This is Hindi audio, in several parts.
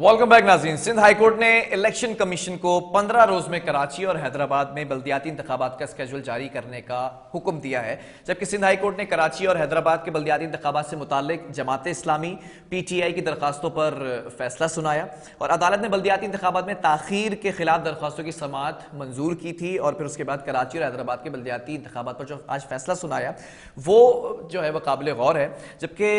वेलकम बैक नाज़रीन। सिंध हाईकोर्ट ने इलेक्शन कमीशन को 15 रोज में कराची और हैदराबाद में बल्दियाती इंतखाबात का स्केड्यूल जारी करने का हुक्म दिया है। जबकि सिंध हाईकोर्ट ने कराची और हैदराबाद के बल्दियाती इंतखाबात से मुताल्लिक जमात इस्लामी पीटीआई की दरखास्तों पर फैसला सुनाया और अदालत ने बल्दियाती इंतखाबात में ताखीर के खिलाफ दरखास्तों की समाअत मंजूर की थी और फिर उसके बाद कराची और हैदराबाद के बल्दियाती इंतखाबात पर जो आज फैसला सुनाया वो जो है वह काबिल गौर है। जबकि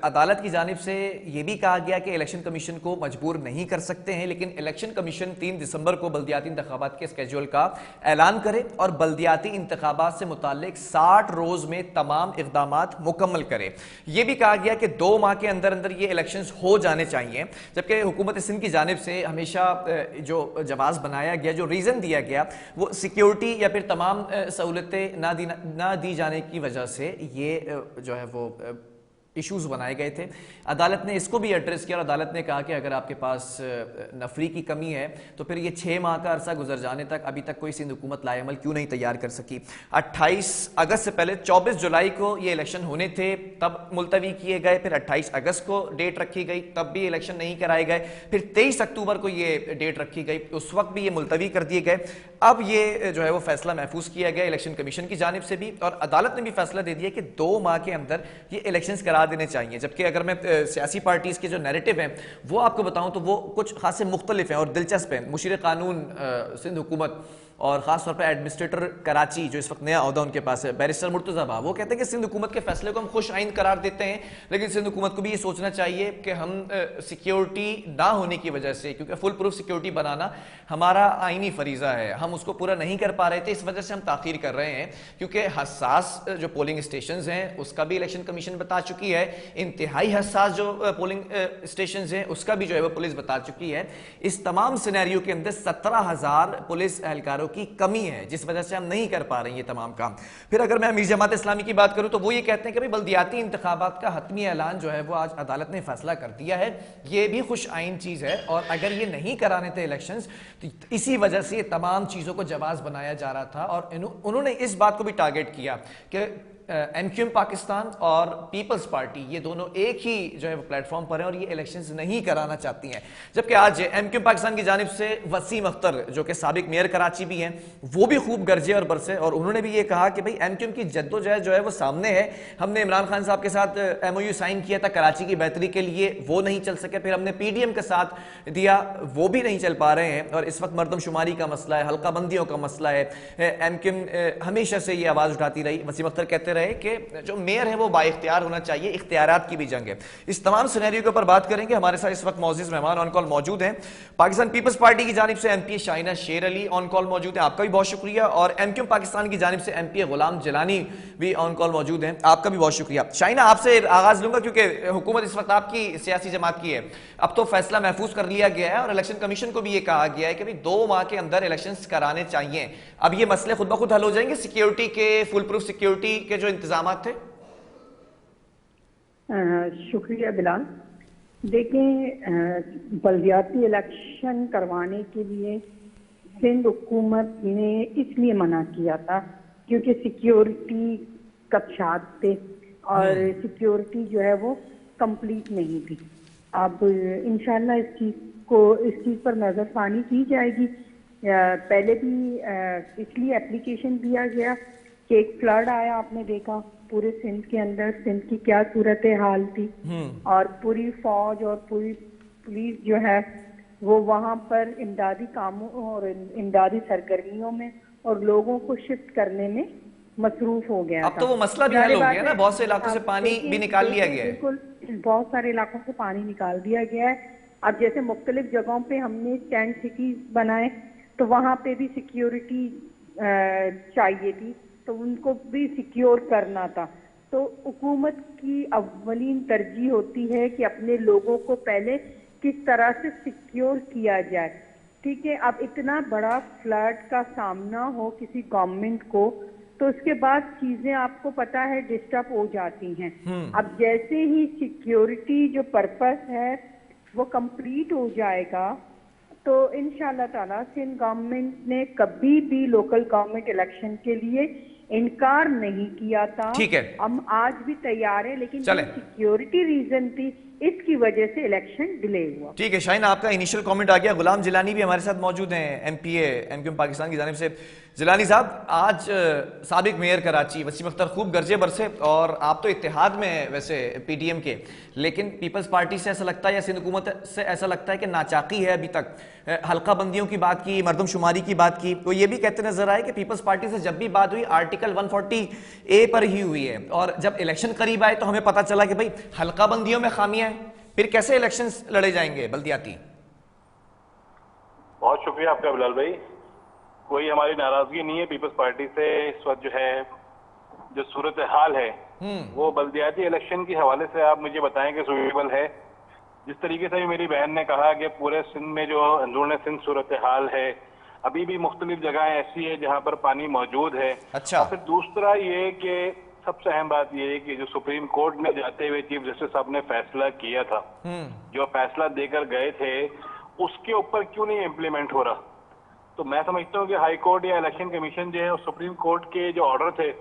अदालत की जानिब से यह भी कहा गया कि इलेक्शन कमीशन को मजबूर नहीं कर सकते हैं, लेकिन इलेक्शन कमीशन 3 दिसंबर को बल्दियाती इंतखाबात के स्केड्यूल का ऐलान करे और बल्दियाती इंतखाबात से मुताल्लिक 60 रोज में तमाम इक़दामात मुकम्मल करे। यह भी कहा गया कि 2 माह के अंदर अंदर ये इलेक्शंस हो जाने चाहिए। जबकि हुकूमत सिंध की जानिब से हमेशा जो जवाब बनाया गया, जो रीज़न दिया गया, वो सिक्योरिटी या फिर तमाम सहूलतें ना दी जाने की वजह से ये जो है वो इश्यूज बनाए गए थे। अदालत ने इसको भी एड्रेस किया और अदालत ने कहा कि अगर आपके पास नफरी की कमी है तो फिर ये 6 माह का अरसा गुजर जाने तक अभी तक कोई सिंध हुकूमत लाएमल क्यों नहीं तैयार कर सकी। 28 अगस्त से पहले 24 जुलाई को ये इलेक्शन होने थे, तब मुलतवी किए गए। फिर 28 अगस्त को डेट रखी गई, तब भी इलेक्शन नहीं कराए गए। फिर 23 अक्टूबर को ये डेट रखी गई, उस वक्त भी ये मुलतवी कर दिए गए। अब ये जो है वो फैसला महफूज किया गया इलेक्शन कमीशन की जानिब से भी और अदालत ने भी फैसला दे दिया कि 2 माह के अंदर ये इलेक्शंस करा देने चाहिए। जबकि अगर मैं सियासी पार्टीज के जो नैरेटिव हैं वो आपको बताऊं तो वो कुछ खासे मुख्तलिफ हैं और दिलचस्प हैं। मुशीर कानून सिंध हुकूमत और खासतौर पर एडमिनिस्ट्रेटर कराची, जो इस वक्त नया ओहदा उनके पास है, बैरिस्टर मुर्तज़ा बा, वो कहते हैं कि सिंध हुकूमत के फैसले को हम खुश आइन करार देते हैं, लेकिन सिंध हुकूमत को भी ये सोचना चाहिए कि हम सिक्योरिटी ना होने की वजह से, क्योंकि फुल प्रूफ सिक्योरिटी बनाना हमारा आइनी फरीज़ा है, हम उसको पूरा नहीं कर पा रहे थे, इस वजह से हम ताख़ीर कर रहे हैं। क्योंकि हसास जो पोलिंग स्टेशन हैं उसका भी इलेक्शन कमीशन बता चुकी है, इंतहाई हसास जो पोलिंग स्टेशन हैं उसका भी जो है वो पुलिस बता चुकी है। इस तमाम सिनेरियो के अंदर 17,000 पुलिस एहलकारों की कमी है, जिस वजह से हम नहीं कर पा रहे हैं ये तमाम काम। फिर अगर मैं अमीर जमात इस्लामी की बात करूं तो वो ये कहते हैं कि भाई बल्दियाती इंतखाबात का हतमी ऐलान जो है वो आज अदालत ने फैसला कर दिया है, ये भी खुश आइन चीज है और अगर ये नहीं कराने थे इलेक्शंस तो इसी वजह से ये तमाम चीजों को जवाब बनाया जा रहा था। और उन्होंने इस बात को भी टारगेट किया कि एमक्यूएम पाकिस्तान और पीपल्स पार्टी ये दोनों एक ही जो है प्लेटफॉर्म पर हैं और ये इलेक्शंस नहीं कराना चाहती हैं। जबकि आज एमक्यूएम पाकिस्तान की जानिब से वसीम अख्तर, जो कि साबिक मेयर कराची भी हैं, वो भी खूब गरजे और बरसे और उन्होंने भी ये कहा कि भाई एमक्यूएम की जद्दोजहद जो है वो सामने है। हमने इमरान खान साहब के साथ एमओयू साइन किया था कराची की बेहतरी के लिए, वो नहीं चल सके। फिर हमने पीडीएम के साथ दिया, वो भी नहीं चल पा रहे हैं। और इस वक्त मरदमशुमारी का मसला है, हल्का बंदियों का मसला है। एमक्यूएम हमेशा से ये आवाज उठाती रही। वसीम अख्तर कहते रहे कि जो मेयर है वो बाइख्तियार होना चाहिए, इख्तियारात की भी जंग है। इस तमाम सिनेरियो के ऊपर बात करेंगे। हमारे साथ इस वक्त मौजूद मेहमान ऑन कॉल मौजूद हैं। पाकिस्तान पीपल्स पार्टी की जानिब से MP Shaina Sher Ali on call मौजूद है, आपका भी बहुत शुक्रिया। और एमक्यूएम पाकिस्तान की जानिब से एमपी गुलाम जलानी भी ऑन कॉल मौजूद हैं, आपका भी बहुत शुक्रिया। शाइना, आपसे आगाज लूंगा क्योंकि हुकूमत इस वक्त आपकी सियासी जमात की है। अब तो फैसला महफूज कर लिया गया है और इलेक्शन कमीशन को भी यह कहा गया है कि भाई 2 माह के अंदर इलेक्शन कराने चाहिए। अब ये मसले खुद ब खुद हल हो जाएंगे, सिक्योरिटी के, फुल प्रूफ सिक्योरिटी के जो इंतजाम थे? शुक्रिया बिलाल। देखें, बल्दियाती इलेक्शन करवाने के लिए सिंध हुकूमत ने इसलिए मना किया था क्योंकि सिक्योरिटी खदशात थे और सिक्योरिटी जो है वो कंप्लीट नहीं थी। अब इंशाल्लाह इस चीज़ पर नज़रसानी की जाएगी। पहले भी इसलिए एप्लीकेशन दिया गया कि एक फ्लड आया, आपने देखा पूरे सिंध के अंदर, सिंध की क्या सूरत हाल थी और पूरी फौज और पूरी पुलिस जो है वो वहां पर इमदादी कामों और इमदादी सरगर्मियों में और लोगों को शिफ्ट करने में मसरूफ हो गया। अब तो वो मसला भी हल हो गया ना, बहुत से इलाकों से पानी भी निकाल लिया गया है। बिल्कुल, बहुत सारे इलाकों से पानी निकाल दिया गया है। अब जैसे मुख्तलिफ जगहों पे हमने टेंट सिटीज बनाए तो वहां पे भी सिक्योरिटी चाहिए थी, तो उनको भी सिक्योर करना था। तो हुकूमत की अव्वलीन तरजीह होती है कि अपने लोगों को पहले किस तरह से सिक्योर किया जाए। ठीक है, अब इतना बड़ा फ्लड का सामना हो किसी गवर्नमेंट को तो उसके बाद चीजें आपको पता है डिस्टर्ब हो जाती हैं। अब जैसे ही सिक्योरिटी जो पर्पस है वो कंप्लीट हो जाएगा तो इंशाल्लाह ताला सिंध गवर्नमेंट ने कभी भी लोकल गवर्नमेंट इलेक्शन के लिए इनकार नहीं किया था। ठीक है, हम आज भी तैयार है, लेकिन सिक्योरिटी रीजन थी इसकी वजह से इलेक्शन डिले हुआ। ठीक है शाहीन, आपका इनिशियल कमेंट आ गया। गुलाम जिलानी भी हमारे साथ मौजूद हैं, एमपीए एमक्यूएम पाकिस्तान की जानिब से। जिलानी साहब, आज साबिक मेयर कराची वसीम अख्तर खूब गरजे बरसे, और आप तो इत्तेहाद में हैं वैसे पीडीएम के, लेकिन पीपल्स पार्टी से ऐसा लगता है या सिंध हुकूमत से ऐसा लगता है कि नाचाकी है अभी तक। हल्का बंदियों की बात की, मरदमशुमारी की बात की, तो ये भी कहते नजर आए कि पीपल्स पार्टी से जब भी बात हुई आर्टिकल 140A पर ही हुई है, और जब इलेक्शन करीब आए तो हमें पता चला कि भाई हल्का बंदियों में खामियां हैं, फिर कैसे इलेक्शन लड़े जाएंगे बल्दियाती? बहुत शुक्रिया आपका बिलाल भाई। कोई हमारी नाराजगी नहीं है पीपल्स पार्टी से। इस वक्त जो है, जो सूरत हाल है वो बल्दियाती इलेक्शन के हवाले से आप मुझे बताएं कि सूटेबल है। जिस तरीके से मेरी बहन ने कहा कि पूरे सिंध में जो अंदरूनी सिंध सूरत हाल है, अभी भी मुख्तलिफ जगह ऐसी है जहां पर पानी मौजूद है। अच्छा। और फिर दूसरा ये कि सबसे अहम बात ये है कि जो सुप्रीम कोर्ट में जाते हुए चीफ जस्टिस साहब ने फैसला किया था, जो फैसला देकर गए थे, उसके ऊपर क्यों नहीं इम्प्लीमेंट हो रहा? तो मैं समझता हूँ कि हाई कोर्ट या इलेक्शन कमीशन जो है, सुप्रीम कोर्ट के जो ऑर्डर थे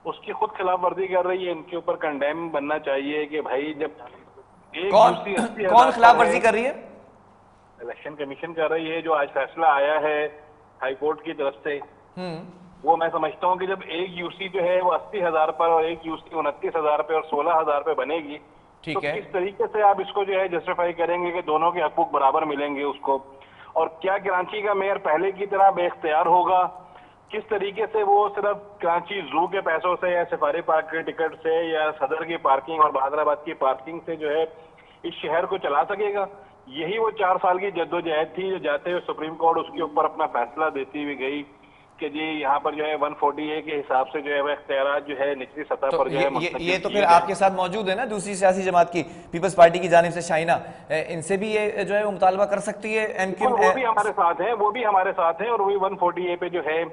उसकी खुद खिलाफ वर्जी कर रही है। इनके ऊपर कंडेम बनना चाहिए कि भाई जब एक कौन खिलाफ वर्जी कर रही है? इलेक्शन कमीशन कर रही है। जो आज फैसला आया है हाई कोर्ट की तरफ से, वो मैं समझता हूँ कि जब एक यूसी जो है वो 80,000 पर और एक यूसी 29,000 पे और 16,000 पे बनेगी, ठीक तो है। किस तरीके से आप इसको जो है जस्टिफाई करेंगे कि दोनों के हकूक बराबर मिलेंगे उसको? और क्या कराची का मेयर पहले की तरह बेख्तियार होगा? किस तरीके से वो सिर्फ कराची जू के पैसों से या सफारी पार्क के टिकट से या सदर की पार्किंग और बहादुराबाद की पार्किंग से जो है इस शहर को चला सकेगा? यही वो 4 साल की जद्दोजहद थी जो जाते हुए सुप्रीम कोर्ट उसके ऊपर अपना फैसला देती हुई गई कि जी यहाँ पर जो है 140A के हिसाब से जो है वह इख्तियारात जो है निचली सतह तो पर जो है ये तो फिर आपके साथ मौजूद है ना दूसरी सियासी जमात की पीपल्स पार्टी की जानिब से शाइना, इनसे भी ये जो है वो मुतालबा कर सकती है एमक्यूएम? वो भी हमारे साथ है, वो भी हमारे साथ है, और वही 140A पे जो है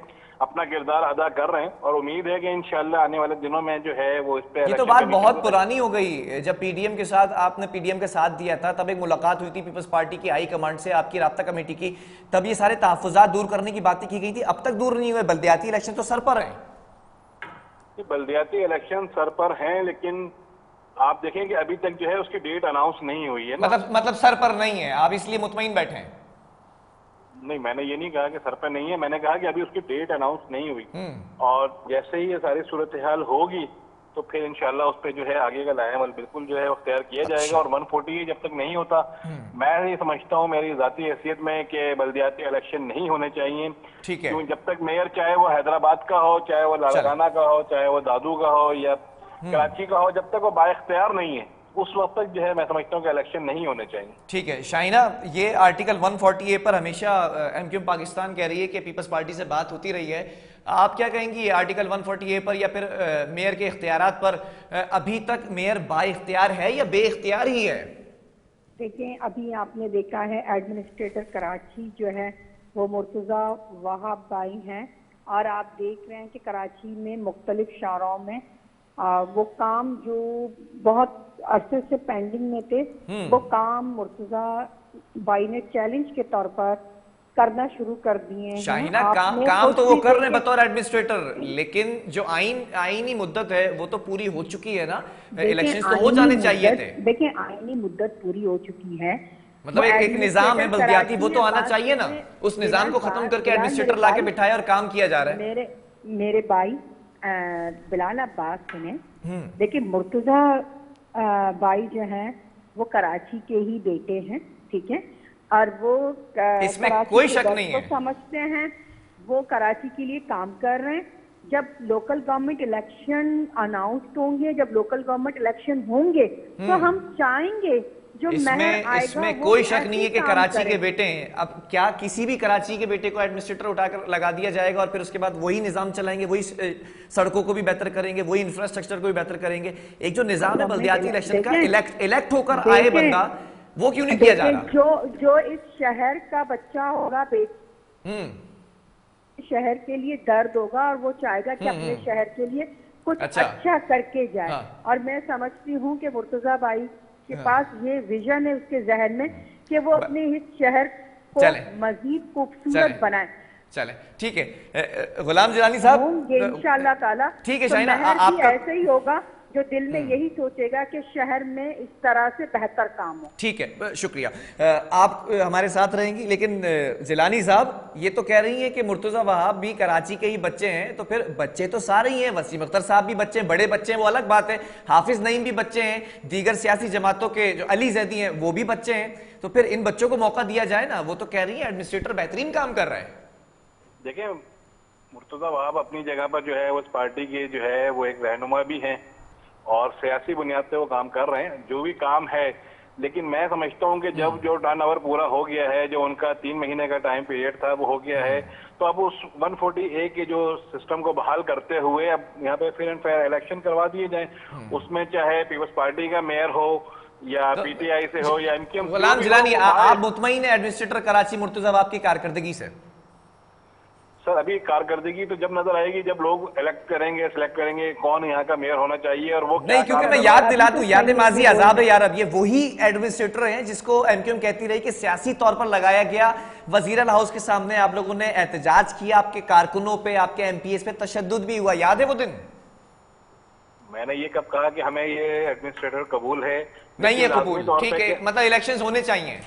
अपना किरदार अदा कर रहे हैं, और उम्मीद है कि इंशाल्लाह आने वाले दिनों में जो है वो इस पे। ये तो बात बहुत पुरानी हो गई। जब पीडीएम के साथ आपने पीडीएम का साथ दिया था, तब एक मुलाकात हुई थी पीपल्स पार्टी की हाई कमांड से, आपकी राब्ता कमेटी की, तब ये सारे तहफ्फुजात दूर करने की बातें की गई थी। अब तक दूर नहीं हुए। बल्दियाती इलेक्शन तो सर पर है। बल्दियाती इलेक्शन सर पर हैं, लेकिन आप देखें कि अभी तक जो है उसकी डेट अनाउंस नहीं हुई है। मतलब सर पर नहीं है, आप इसलिए मुतमईन बैठे हैं? नहीं, मैंने ये नहीं कहा कि सर पे नहीं है, मैंने कहा कि अभी उसकी डेट अनाउंस नहीं हुई, और जैसे ही ये सारी सूरत हाल होगी तो फिर इंशाल्लाह उस पर जो है आगे का लाएमल बिल्कुल जो है अख्तियार किया जाएगा। और 140 जब तक नहीं होता, मैं ये समझता हूँ मेरी जाती हैसियत में कि बल्दियाती इलेक्शन नहीं होने चाहिए। ठीक है। क्यों? जब तक मेयर चाहे वो हैदराबाद का हो, चाहे वो लाड़काना का हो, चाहे वो दादू का हो या कराची का हो, जब तक वो बाइख्तियार नहीं है उस वक्त तक जो है मैं समझता हूँ कि इलेक्शन नहीं होने चाहिए। ठीक है शाइना, ये आर्टिकल 140A पर हमेशा एमक्यूएम पाकिस्तान कह रही है कि पीपल्स पार्टी से बात होती रही है। आप क्या कहेंगी ये आर्टिकल 140A पर या फिर मेयर के इख्तियारात पर? अभी तक मेयर बाइख्तियार है या बेइख्तियार ही है? देखिए, अभी आपने देखा है एडमिनिस्ट्रेटर कराची जो है वो मुर्तजा वहाब भाई हैं, और आप देख रहे हैं कि कराची में मुख्तलिफ शहरों में वो काम जो बहुत अरसे से पेंडिंग में थे, वो काम मुर्तजा भाई ने चैलेंज के तौर पर करना शुरू कर दिए हैं। शाहिना, काम तो वो कर रहे हैं बतौर एडमिनिस्ट्रेटर, लेकिन जो आईनी मुद्दत है वो तो पूरी हो चुकी है ना। इलेक्शंस तो हो जाने चाहिए थे। देखिए, आईनी मुद्दत पूरी हो चुकी है, मतलब एक निजाम है बल्दियाती, वो तो आना चाहिए ना। उस निजाम को खत्म करके एडमिनिस्ट्रेटर लाके बिठाया और काम किया जा रहा है। मेरे भाई बिलाल अब्बास सुने, देखिए मुर्तजा भाई जो हैं वो कराची के ही बेटे हैं, ठीक है, और वो इसमें कोई शक नहीं है, समझते हैं वो कराची के लिए काम कर रहे हैं। जब लोकल गवर्नमेंट इलेक्शन अनाउंस होंगे, जब लोकल गवर्नमेंट इलेक्शन होंगे, तो हम चाहेंगे जो इसमें कोई शक नहीं है कि कराची के बेटे हैं। अब क्या किसी भी कराची के बेटे को एडमिनिस्ट्रेटर उठाकर लगा दिया जाएगा और फिर उसके बाद वही निजाम चलाएंगे, वही सड़कों को भी बेहतर करेंगे, वही इंफ्रास्ट्रक्चर को भी बेहतर करेंगे? एक जो निजाम है बल्दियाती इलेक्शन का, इलेक्ट होकर आए बंदा, वो क्यों नहीं किया जा रहा? जो इस शहर का बच्चा होगा, शहर के लिए दर्द होगा और वो चाहेगा कि अपने शहर के लिए कुछ अच्छा करके जाए। और मैं समझती हूँ कि मुर्तजा भाई के पास ये विजन है उसके जहन में कि वो अपने इस शहर को मजीद खूबसूरत बनाए। चले, ठीक है। गुलाम जिलानी साहब, इंशाअल्लाह ताला। ठीक है शाहिना, आपका ऐसे ही होगा जो दिल में यही सोचेगा कि शहर में इस तरह से बेहतर काम हो। ठीक है, शुक्रिया। आप हमारे साथ रहेंगी, लेकिन जिलानी साहब ये तो कह रही हैं कि मुर्तजा वहाब भी कराची के ही बच्चे हैं, तो फिर बच्चे तो सारे ही हैं, वसीम अख्तर साहब भी बच्चे हैं, बड़े बच्चे हैं, वो अलग बात है, हाफिज नईम भी बच्चे हैं, दीगर सियासी जमातों के जो अली जैदी हैं वो भी बच्चे हैं, तो फिर इन बच्चों को मौका दिया जाए ना। वो तो कह रही है एडमिनिस्ट्रेटर बेहतरीन काम कर रहे हैं। देखिए, मुर्तजा वहाब अपनी जगह पर जो है उस पार्टी के जो है वो एक रहनुमा भी हैं और सियासी बुनियाद पे वो काम कर रहे हैं जो भी काम है। लेकिन मैं समझता हूं कि जब जो टर्न ओवर पूरा हो गया है, जो उनका 3 महीने का टाइम पीरियड था वो हो गया है, तो अब उस 140A के जो सिस्टम को बहाल करते हुए अब यहाँ पे फेयर एंड फेयर इलेक्शन करवा दिए जाए। उसमें चाहे पीपल्स पार्टी का मेयर हो या पीटीआई से हो या एमक्यूएम। गुलाम जिलानी, आप मुतमईन है एडमिनिस्ट्रेटर कराची मुर्तजा वहाब की कारकर्दगी से? सर, अभी कारकर्दगी तो जब नजर आएगी जब लोग इलेक्ट करेंगे, सिलेक्ट करेंगे कौन यहाँ का मेयर होना चाहिए और वो नहीं, क्योंकि मैं याद दिला दूं, याद माजी आजाब है यार। अब ये वही एडमिनिस्ट्रेटर हैं जिसको एमक्यूएम कहती रही कि सियासी तौर पर लगाया गया। वजीरल हाउस के सामने आप लोगों ने एहतजाज किया, आपके कारकुनों पे, आपके एमपीएस पे तशद्दुद भी हुआ, याद है वो दिन? मैंने ये कब कहा कि हमें ये एडमिनिस्ट्रेटर कबूल है? नहीं है कबूल, ठीक है, मतलब इलेक्शंस होने चाहिए।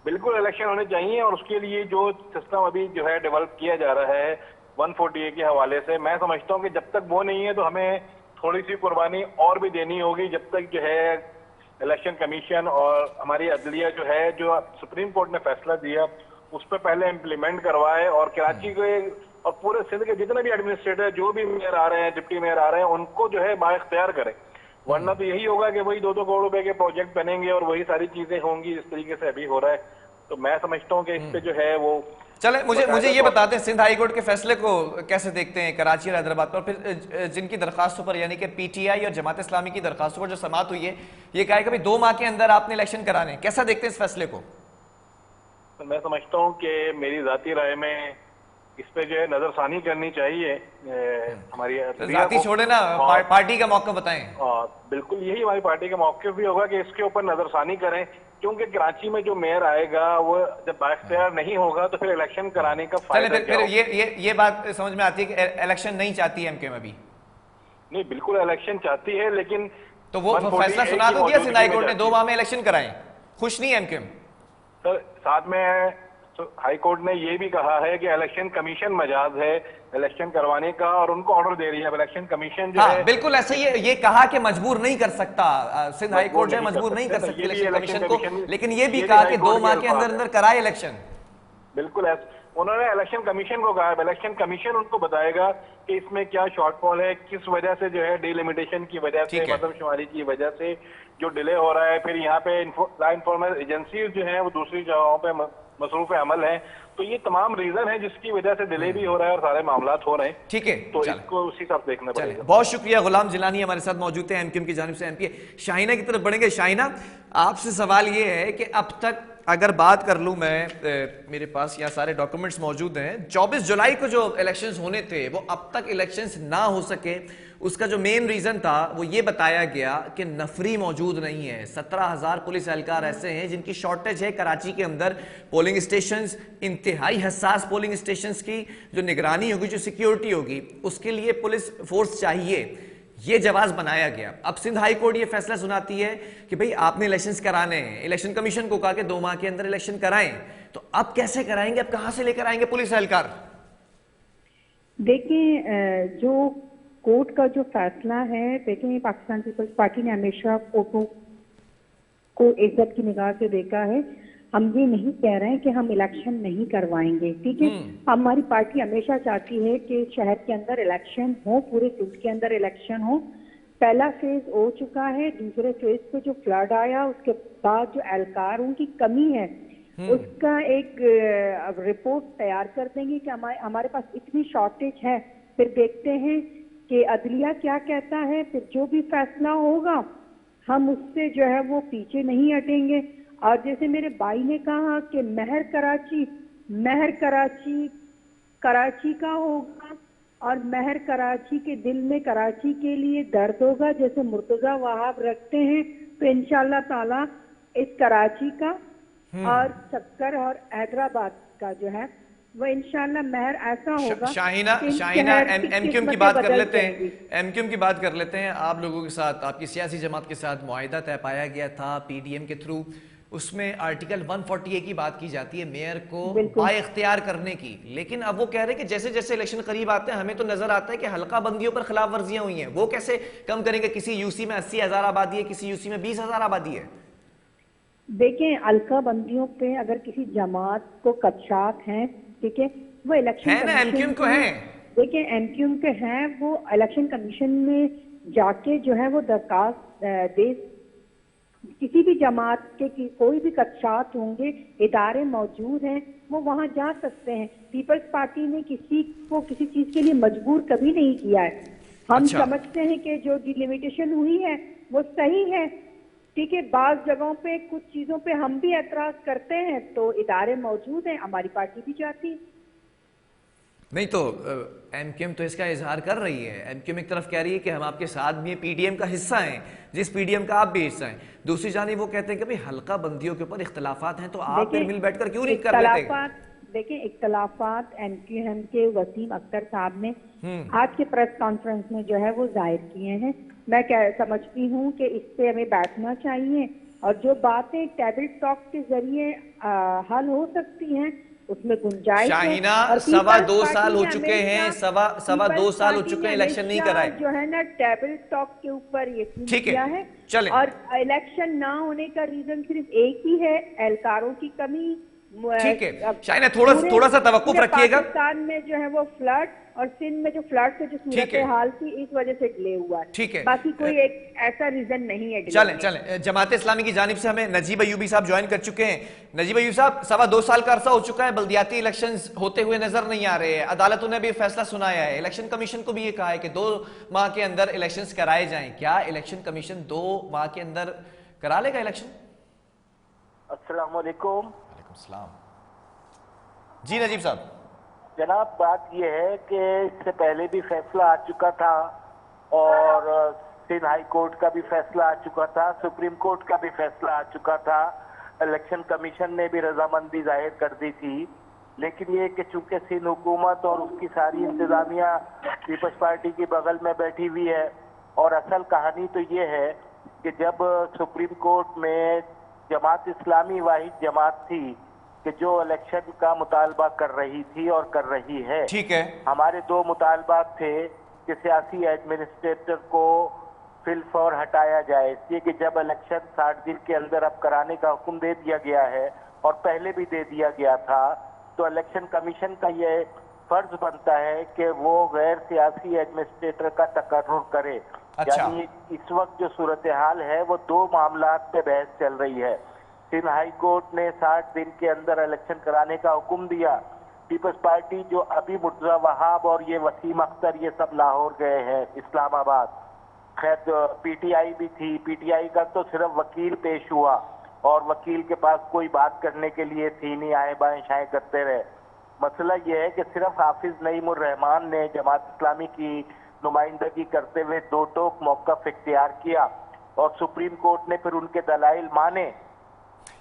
बिल्कुल इलेक्शन होने चाहिए और उसके लिए जो सिस्टम अभी जो है डेवलप किया जा रहा है 140A के हवाले से, मैं समझता हूँ कि जब तक वो नहीं है तो हमें थोड़ी सी कुर्बानी और भी देनी होगी। जब तक जो है इलेक्शन कमीशन और हमारी अदलिया जो है, जो सुप्रीम कोर्ट ने फैसला दिया उस पर पहले इम्प्लीमेंट करवाए और कराची के और पूरे सिंध के जितने भी एडमिनिस्ट्रेटर, जो भी मेयर आ रहे हैं, डिप्टी मेयर आ रहे हैं, उनको जो है बाइख्तियार करें। वरना तो यही होगा कि वही 2-2 करोड़ रुपए के प्रोजेक्ट बनेंगे और वही सारी चीजें होंगी जिस तरीके से अभी हो रहा है। तो मैं समझता हूँ कि इस पे जो है वो चले, मुझे ये बताते हैं सिंध हाई कोर्ट के फैसले को कैसे देखते हैं कराची और हैदराबाद पर? फिर जिनकी दरखास्तों पर, यानी कि पीटीआई और जमात इस्लामी की दरखास्तों पर जो समाअत हुई है, ये कहा है कि भाई 2 माह के अंदर आपने इलेक्शन कराने, कैसा देखते हैं इस फैसले को? तो मैं समझता हूँ कि मेरी जाती राय में इस पे जो है नजरसानी करनी चाहिए हमारी जाती छोड़े ना, पार्टी का मौका बताएं। बिल्कुल यही हमारी पार्टी का मौका भी होगा कि इसके ऊपर नजरसानी करें, क्योंकि कराची में जो मेयर आएगा वो जब बाइख्तियार नहीं होगा तो फिर इलेक्शन कराने का फायदा क्या होगा? ये बात समझ में आती है कि इलेक्शन नहीं चाहती है एमक्यूएम अभी। नहीं, बिल्कुल इलेक्शन चाहती है, लेकिन तो वो फैसला सुना तो दिया सिंध हाई कोर्ट ने, 2 माह में इलेक्शन कराएं। खुश नहीं है एमक्यूएम? सर, साथ में हाई कोर्ट ने ये भी कहा है कि इलेक्शन कमीशन मजाज है इलेक्शन करवाने का और उनको ऑर्डर दे रही है। इलेक्शन कमीशन जो है बिल्कुल ऐसे ये कहा कि मजबूर नहीं कर सकता सिंध हाई कोर्ट जो है, मजबूर नहीं कर सकती इलेक्शन कमीशन को, लेकिन ये भी कहा कि 2 माह के अंदर अंदर कराए इलेक्शन। बिल्कुल उन्होंने इलेक्शन कमीशन को कहा, इलेक्शन कमीशन उनको बताएगा कि इसमें क्या शॉर्टफॉल है, किस वजह से जो है डिलिमिटेशन की वजह से, मर्दमशुमारी की वजह से जो डिले हो रहा है। फिर यहाँ पे इनफॉर्मल एजेंसीज जो है वो दूसरी जगहों पे मसरूफ अमल है, तो ये तमाम रीजन है जिसकी वजह से डिले भी हो रहा है और सारे मामला हो रहे हैं। ठीक है, तो इसको उसी हिसाब से देखना पड़ेगा। बहुत शुक्रिया। गुलाम जिलानी हमारे साथ मौजूद है एमक्यूएम की जानिब से। एमपी शाहिना की तरफ बढ़ेंगे। शाहिना, आपसे सवाल ये है कि अब तक अगर बात कर लूं मैं, मेरे पास यहाँ सारे डॉक्यूमेंट्स मौजूद हैं, 24 जुलाई को जो इलेक्शंस होने थे वो अब तक इलेक्शंस ना हो सके, उसका जो मेन रीजन था वो ये बताया गया कि नफरी मौजूद नहीं है। 17,000 पुलिस एहलकार ऐसे हैं जिनकी शॉर्टेज है कराची के अंदर। पोलिंग स्टेशंस, इंतहाई हसास पोलिंग स्टेशंस की जो निगरानी होगी, जो सिक्योरिटी होगी, उसके लिए पुलिस फोर्स चाहिए। ये जवाब बनाया गया। अब सिंध हाई कोर्ट ये फैसला सुनाती है कि भाई आपने इलेक्शंस कराने हैं, इलेक्शन कमीशन को कहा कि 2 माह के अंदर इलेक्शन कराएं, तो अब कैसे कराएंगे? अब कहां से लेकर आएंगे पुलिस एहलकार? देखिए, जो कोर्ट का जो फैसला है, देखिए पाकिस्तान पीपल्स पार्टी ने हमेशा कोर्टों को इज्जत की निगाह से देखा है। हम ये नहीं कह रहे हैं कि हम इलेक्शन नहीं करवाएंगे, ठीक है। हमारी पार्टी हमेशा चाहती है कि शहर के अंदर इलेक्शन हो, पूरे सिंध के अंदर इलेक्शन हो। पहला फेज हो चुका है, दूसरे फेज पे जो फ्लड आया उसके बाद जो एहलकारों की कमी है उसका एक रिपोर्ट तैयार कर देंगे कि हमारे पास इतनी शॉर्टेज है। फिर देखते हैं कि अदलिया क्या कहता है, फिर जो भी फैसला होगा हम उससे जो है वो पीछे नहीं हटेंगे। और जैसे मेरे भाई ने कहा कि महर कराची का होगा और महर कराची के दिल में कराची के लिए दर्द होगा, जैसे मुर्तजा वहाब रखते हैं, तो इंशाल्लाह ताला इस कराची का और सक्कर और हैदराबाद का जो है वो इंशाल्लाह मेहर ऐसा होगा शाहीना कि शाहीना शहर की एमक्यूएम की किस्मतें बात कर बदल लेते जाएंगी। हैं, एमक्यूएम की बात कर लेते हैं। आप लोगों के साथ, आपकी सियासी जमात के साथ मुआहिदा तय पाया गया था पीडीएम के थ्रू, उसमें आर्टिकल 140A की बात की जाती है मेयर को बिल्कुल बाइख्तियार करने की, लेकिन अब वो कह रहे हैं कि जैसे जैसे इलेक्शन करीब आते हैं हमें तो नजर आता है कि हल्का बंदियों पर खिलाफ वर्जियां हुई हैं। वो कैसे कम करेंगे? किसी यूसी में 80,000 आबादी है, किसी यूसी में 20,000 आबादी है। देखें, अलका बंदियों पे अगर किसी जमात को कदशात हैं, ठीक है, वो इलेक्शन है ना, कमीशन एमक्यूएम को में, है। देखें एमक्यूएम के हैं, वो इलेक्शन कमीशन में जाके जो है वो दरखास्त दे, किसी भी जमात के कोई भी कदशात होंगे, इदारे मौजूद हैं, वो वहां जा सकते हैं। पीपल्स पार्टी ने किसी को किसी चीज के लिए मजबूर कभी नहीं किया है। हम अच्छा। समझते हैं कि जो डिलिमिटेशन हुई है वो सही है, ठीक है। बाज जगहों पे कुछ चीजों पे हम भी एतराज करते हैं, तो इदारे मौजूद हैं, हमारी पार्टी भी चाहती है। नहीं तो एमक्यूएम तो इसका इजहार कर रही है। एमक्यूएम एक तरफ कह रही है कि हम आपके साथ भी पीडीएम का हिस्सा हैं, जिस पीडीएम का आप भी हिस्सा हैं। दूसरी जानिब वो कहते हैं कि भाई हल्का बंदियों के ऊपर इख्तलाफात हैं, तो आप फिर मिल बैठकर क्यों नहीं कर लेते? देखिए, इख्तलाफात एमक्यूएम के वसीम अख्तर साहब ने आज के प्रेस कॉन्फ्रेंस में जो है वो जाहिर किए हैं। मैं समझती हूँ कि इस पे हमें बैठना चाहिए, और जो बातें टेबल टॉक के जरिए हल हो सकती हैं उसमें गुंजाइश है। शाहीना, और 2.25 पीपल्स साल पार्टी हो ने चुके हैं, हमेशा- सवा दो पीपल्स साल हो पार्टी चुके ने हैं, इलेक्शन नहीं हमेशा कराए। जो है ना टेबल टॉक के ऊपर यकीन ठीक है, किया है। चलें। और इलेक्शन ना होने का रीजन सिर्फ एक ही है, एहलकारों की कमी। ठीक है अब शाहीना, पूरे- थोड़ा सा तवक्कुफ पूरे रखिएगा। पाकिस्तान में जो है वो फ्लड, और सिंध में जो फ्लड से जो सूरत ठीक है। हाल थी, इस वजह से डिले हुआ है। ठीक है। बाकी कोई एक ऐसा रीजन नहीं है डिले चलें होने चलें, जमात इस्लामी की जानिब से हमें नजीब अयूबी साहब ज्वाइन कर चुके हैं। नजीब अयूबी साहब, 2.25 साल का अरसा हो चुका है, बल्दियाती इलेक्शंस होते हुए नजर नहीं आ रहे हैं। अदालतों ने भी फैसला सुनाया है, इलेक्शन कमीशन को भी ये कहा है कि 2 माह के अंदर इलेक्शंस कराए जाएं। क्या इलेक्शन कमीशन 2 माह के अंदर करा लेगा इलेक्शन? अस्सलाम वालेकुम। वालेकुम सलाम। जी नजीब साहब। जनाब, बात यह है कि इससे पहले भी फैसला आ चुका था, और सिंध हाई कोर्ट का भी फैसला आ चुका था, सुप्रीम कोर्ट का भी फैसला आ चुका था, इलेक्शन कमीशन ने भी रजामंदी जाहिर कर दी थी। लेकिन ये कि चूंकि सिंध हुकूमत और उसकी सारी इंतजामिया पीपल्स पार्टी के बगल में बैठी हुई है, और असल कहानी तो ये है कि जब सुप्रीम कोर्ट में जमात इस्लामी वाहिद जमात थी कि जो इलेक्शन का मुतालबा कर रही थी और कर रही है। ठीक है। हमारे 2 मुतालबात थे कि सियासी एडमिनिस्ट्रेटर को फिलफौर हटाया जाए, इसलिए कि जब इलेक्शन 60 दिन के अंदर अब कराने का हुक्म दे दिया गया है, और पहले भी दे दिया गया था, तो इलेक्शन कमीशन का ये फर्ज बनता है कि वो गैर सियासी एडमिनिस्ट्रेटर का तकर्रुर करे। अच्छा। यानी इस वक्त जो सूरत हाल है वो 2 मामलात पे बहस चल रही है। सिंध हाई कोर्ट ने 60 दिन के अंदर इलेक्शन कराने का हुक्म दिया। पीपल्स पार्टी जो अभी मुर्तजा वहाब और ये वसीम अख्तर ये सब लाहौर गए हैं, इस्लामाबाद, खैर पीटीआई भी थी, पीटीआई का तो सिर्फ वकील पेश हुआ, और वकील के पास कोई बात करने के लिए थी नहीं, आए बाएं शाएं करते रहे। मसला यह है कि सिर्फ हाफिज नईमुर रहमान ने जमात इस्लामी की नुमाइंदगी करते हुए 2 टोक मौक़िफ़ इख्तियार किया, और सुप्रीम कोर्ट ने फिर उनके दलाइल माने।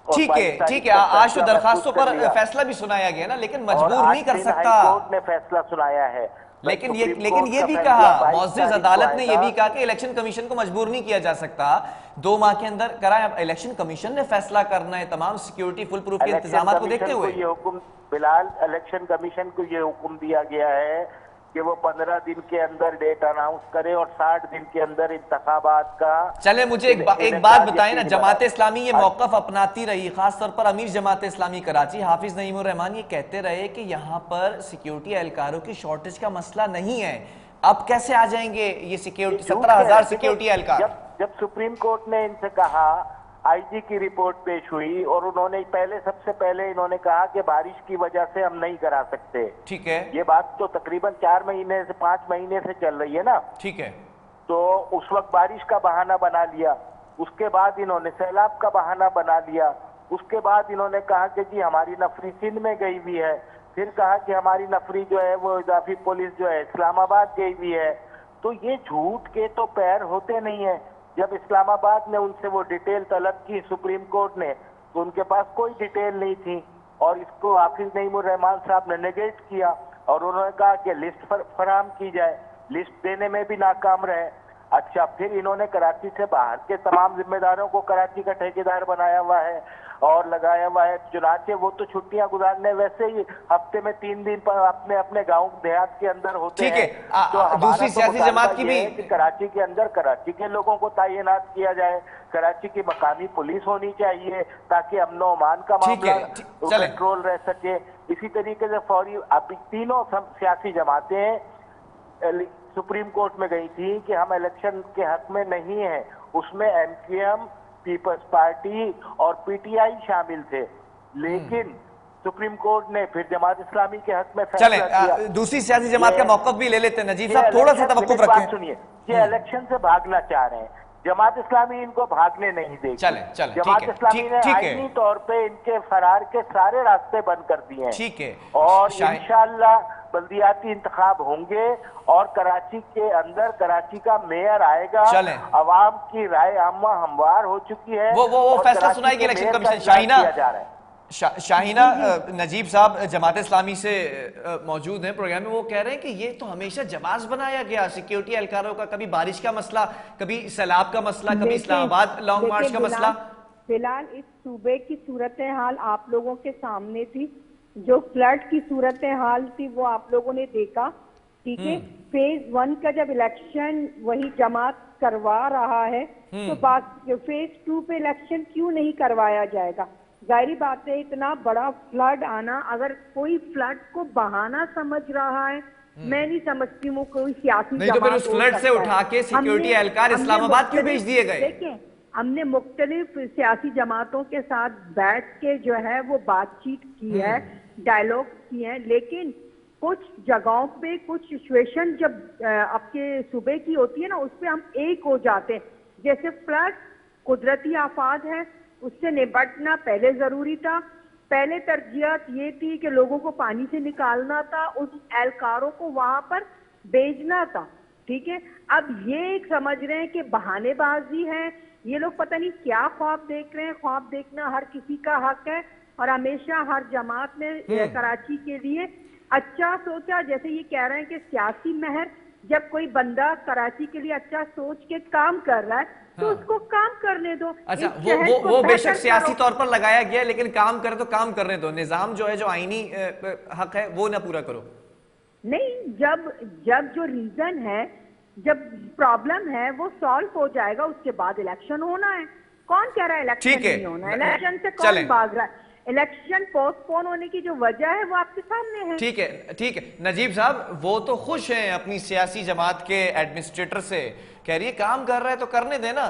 ठीक है, आज तो दरखास्तों पर फैसला भी सुनाया गया ना, लेकिन मजबूर नहीं कर सकता। कोर्ट ने फैसला सुनाया है, लेकिन ये भी कहा, मुअज़्ज़िज़ अदालत ने ये भी कहा कि इलेक्शन कमीशन को मजबूर नहीं किया जा सकता, 2 माह के अंदर कराए। इलेक्शन कमीशन ने फैसला करना है तमाम सिक्योरिटी फुल प्रूफ के इंतजाम को देखते हुए। ये हुक्म बिलाल, इलेक्शन कमीशन को ये हुक्म दिया गया है कि वो 15 दिन के अंदर डेट अनाउंस करे, और 60 दिन के अंदर इंतखाबात का। चले मुझे एक बात बताएं ना, जमात इस्लामी ये मौक़िफ़ अपनाती रही, खासतौर पर अमीर जमात इस्लामी कराची हाफिज नईमुर रहमान ये कहते रहे कि यहाँ पर सिक्योरिटी एहलकारों की शॉर्टेज का मसला नहीं है। अब कैसे आ जाएंगे ये सिक्योरिटी 17,000 सिक्योरिटी एहलकार? जब सुप्रीम कोर्ट ने इनसे कहा, आईजी की रिपोर्ट पेश हुई, और उन्होंने सबसे पहले इन्होंने कहा कि बारिश की वजह से हम नहीं करा सकते। ठीक है। ये बात तो तकरीबन 4 महीने से 5 महीने से चल रही है ना। ठीक है। तो उस वक्त बारिश का बहाना बना लिया, उसके बाद इन्होंने सैलाब का बहाना बना लिया, उसके बाद इन्होंने कहा कि जी हमारी नफरी सिंध में गई हुई है, फिर कहा कि हमारी नफरी जो है वो इजाफी पुलिस जो है इस्लामाबाद गई हुई है। तो ये झूठ के तो पैर होते नहीं है। जब इस्लामाबाद ने उनसे वो डिटेल तलब की सुप्रीम कोर्ट ने, तो उनके पास कोई डिटेल नहीं थी। और इसको हाफिज नईमुर रहमान साहब ने नेगेट किया और उन्होंने कहा कि लिस्ट फराहम की जाए, लिस्ट देने में भी नाकाम रहे। अच्छा, फिर इन्होंने कराची से बाहर के तमाम जिम्मेदारों को कराची का ठेकेदार बनाया हुआ है और लगाया हुआ है। चुनाचे वो तो छुट्टियां गुजारने वैसे ही हफ्ते में 3 दिन पर अपने अपने गांव देहात के अंदर होते हैं। तो दूसरी सियासी जमात की भी कि कराची के अंदर कराची के लोगों को तैनात किया जाए, कराची की मकामी पुलिस होनी चाहिए ताकि अमनो अमान का मामला कंट्रोल रह सके। इसी तरीके से फौरी अभी तीनों सियासी जमातें सुप्रीम कोर्ट में गई थी कि हम इलेक्शन के हक में नहीं हैं, उसमें एमक्यूएम, पीपल्स पार्टी और पीटीआई शामिल थे, लेकिन सुप्रीम कोर्ट ने फिर जमात इस्लामी के हक में फैसला किया। दूसरी सियासी जमात का मौक़िफ़ भी ले लेते हैं नजीब साहब, थोड़ा सा तवक्कुफ रखें। सुनिए, ये इलेक्शन से भागना चाह रहे हैं, जमात इस्लामी इनको भागने नहीं देगी। जमात इस्लामी ने आईनी तौर पे इनके फरार के सारे रास्ते बंद कर दिए हैं। ठीक है, और इंशाअल्लाह बल्दियाती इंतखाब होंगे और कराची के अंदर कराची का मेयर आएगा। अवाम की राय आमा हमवार हो चुकी है। वो फैसला सुनाएगी इलेक्शन कमीशन। शाहीना नजीब साहब जमात इस्लामी से मौजूद हैं प्रोग्राम में, वो कह रहे हैं कि ये तो हमेशा जवाब बनाया गया, सिक्योरिटी एहलकारों का, कभी बारिश का मसला, कभी सैलाब का मसला, कभी इस्लामाबाद लॉन्ग मार्च का मसला। फिलहाल इस सूबे की सूरत हाल आप लोगों के सामने थी, जो फ्लड की सूरत हाल थी वो आप लोगों ने देखा, ठीक है। फेज 1 का जब इलेक्शन वही जमात करवा रहा है तो फेज 2 पे इलेक्शन क्यों नहीं करवाया जाएगा? जाहिर बात है, इतना बड़ा फ्लड आना, अगर कोई फ्लड को बहाना समझ रहा है, मैं नहीं समझती हूँ कोई सियासी नहीं, तो फिर उस फ्लड से उठा के सिक्योरिटी एहलकार इस्लामाबाद क्यों भेज दिए गए? देखिए, हमने मुख्तलिफ सियासी जमातों के साथ बैठ के जो है वो बातचीत की है, डायलॉग किए हैं, लेकिन कुछ जगहों पे कुछ सिचुएशन जब आपके सूबे की होती है ना, उस पर हम एक हो जाते हैं। जैसे फ्लड कुदरती आफात है, उससे निपटना पहले जरूरी था। पहले तरजीहत ये थी कि लोगों को पानी से निकालना था, उस एहलकारों को वहां पर भेजना था, ठीक है। अब ये एक समझ रहे हैं कि बहानेबाजी है, ये लोग पता नहीं क्या ख्वाब देख रहे हैं। ख्वाब देखना हर किसी का हक है और हमेशा हर जमात ने कराची के लिए अच्छा सोचा। जैसे ये कह रहे हैं कि सियासी महर, जब कोई बंदा कराची के लिए अच्छा सोच के काम कर रहा है तो उसको काम करने दो। अच्छा, वो बेशक सियासी तौर पर लगाया गया, लेकिन काम करे तो काम करने दो। निजाम जो है, जो आईनी हक है, वो ना पूरा करो। नहीं, जब जो रीजन है, जब प्रॉब्लम है वो सॉल्व हो जाएगा, उसके बाद इलेक्शन होना है। कौन कह रहा है इलेक्शन नहीं होना है? इलेक्शन से कौन भाग रहा है? इलेक्शन पोस्टपोन होने की जो वजह है वो आपके सामने है। ठीक है, ठीक है नजीब साहब, वो तो खुश हैं अपनी सियासी जमात के एडमिनिस्ट्रेटर से, कह रही है काम कर रहा है तो करने देना।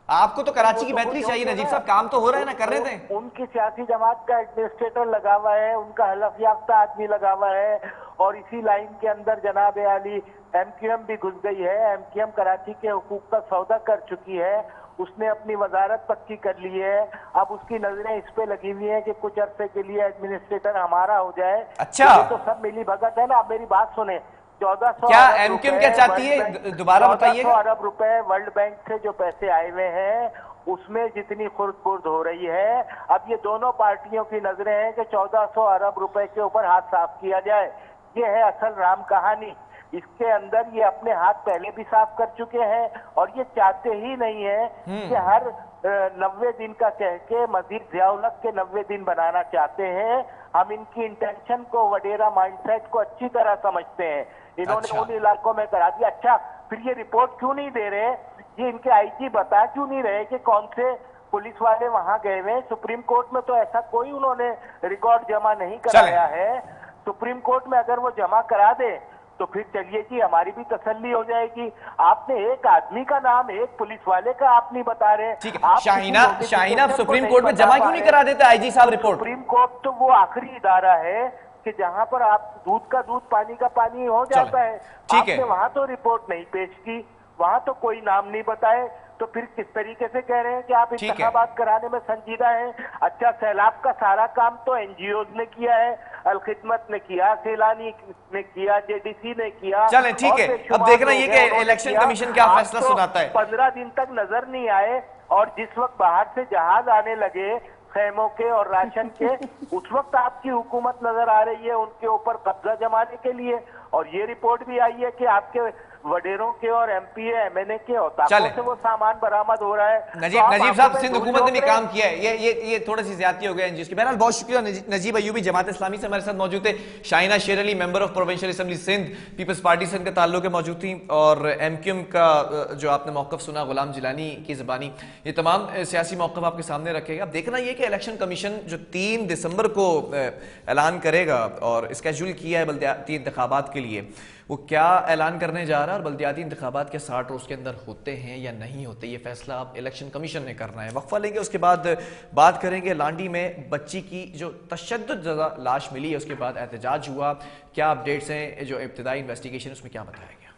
आपको तो कराची की बेहतरी चाहिए नजीब साहब, काम तो हो रहा है ना, करने दें। उनकी सियासी जमात का एडमिनिस्ट्रेटर लगा हुआ है, उनका हलफ याफ्ता आदमी लगा हुआ है, और इसी लाइन के अंदर जनाब आली एमक्यूएम भी घुस गई है। एमक्यूएम कराची के हुकूक का सौदा कर चुकी है, उसने अपनी वजारत पक्की कर ली है। अब उसकी नजरें इस पे लगी हुई है कि कुछ अरसे के लिए एडमिनिस्ट्रेटर हमारा हो जाए। अच्छा, तो सब मिली भगत है ना। आप मेरी बात सुने, 1400 क्या एमक्यूएम क्या चाहती है, दोबारा बताइए। 1400 अरब रुपए वर्ल्ड बैंक से जो पैसे आए हुए हैं, उसमें जितनी खुर्द-बुर्द हो रही है, अब ये दोनों पार्टियों की नजरें हैं कि 1400 अरब रुपए के ऊपर हाथ साफ किया जाए। ये है असल राम कहानी। इसके अंदर ये अपने हाथ पहले भी साफ कर चुके हैं और ये चाहते ही नहीं है कि हर 90 दिन का कह के मजीद ज़ियाउलक के 90 दिन बनाना चाहते हैं। हम इनकी इंटेंशन को, वडेरा माइंडसेट को अच्छी तरह समझते हैं। इन्होंने उन इलाकों में करा दिया। अच्छा, फिर ये रिपोर्ट क्यों नहीं दे रहे? ये इनके आईजी बता क्यों नहीं रहे कि कौन से पुलिस वाले वहां गए हुए? सुप्रीम कोर्ट में तो ऐसा कोई उन्होंने रिकॉर्ड जमा नहीं कराया है। सुप्रीम कोर्ट में अगर वो जमा करा दे तो फिर चलिए जी, हमारी भी तसल्ली हो जाएगी। आपने एक आदमी का नाम, एक पुलिस वाले का आप नहीं बता रहे। शाहीना सुप्रीम कोर्ट में जमा क्यों नहीं करा देते आईजी साहब रिपोर्ट? सुप्रीम कोर्ट तो वो आखिरी इदारा है कि जहां पर आप दूध का दूध, पानी का पानी हो जाता है। आपने वहां तो रिपोर्ट नहीं पेश की, वहां तो कोई नाम नहीं बताए, तो फिर किस तरीके से कह रहे हैं कि आप इंतखाबात कराने में संजीदा हैं? अच्छा, सैलाब का सारा काम तो एनजीओ ने किया है, अलखिदमत ने किया, सैलानी ने किया, जेडीसी ने किया। चलें, ठीक है, अब देखना ये कि इलेक्शन कमीशन क्या फैसला सुनाता है। 15 दिन तक नजर नहीं आए और जिस वक्त बाहर से जहाज आने लगे, खेमों के और राशन के, उस वक्त आपकी हुकूमत नजर आ रही है उनके ऊपर कब्जा जमाने के लिए। और ये रिपोर्ट भी आई है कि आपके वडेरों के और एमपीए एमएनए के औताकों से वो सामान बरामद हो रहा है। नजीब साहब, सिंध हुकूमत ने भी काम किया है, ये थोड़ा सी ज्यादती हो गया है जिसकी। बहरहाल बहुत शुक्रिया। नजीब अयूबी जमात इस्लामी से हमारे साथ मौजूद थे। Shaina Sher Ali member of provincial assembly Sindh, Peoples Party से इनका ताल्लुक है, मौजूद थी। और एमक्यूएम का जो आपने मौकफ सुना गुलाम जिलानी की ज़बानी, ये तमाम सियासी मौकफ आपके सामने रखेगा। अब देखना ये कि इलेक्शन कमीशन जो 3 दिसंबर को ऐलान करेगा और स्केड्यूल किया है बल्दियाती इंतखाबात के लिए, वो क्या ऐलान करने जा रहा है और बल्दियाती इंतखाबात के 60 रोज के अंदर होते हैं या नहीं होते, ये फैसला अब इलेक्शन कमीशन ने करना है। वक्फा लेंगे, उसके बाद बात करेंगे लांडी में बच्ची की जो तशद्दुद लाश मिली है, उसके बाद एहतजाज हुआ, क्या अपडेट्स हैं, जो इब्तिदाई इन्वेस्टिगेशन उसमें क्या बताया गया।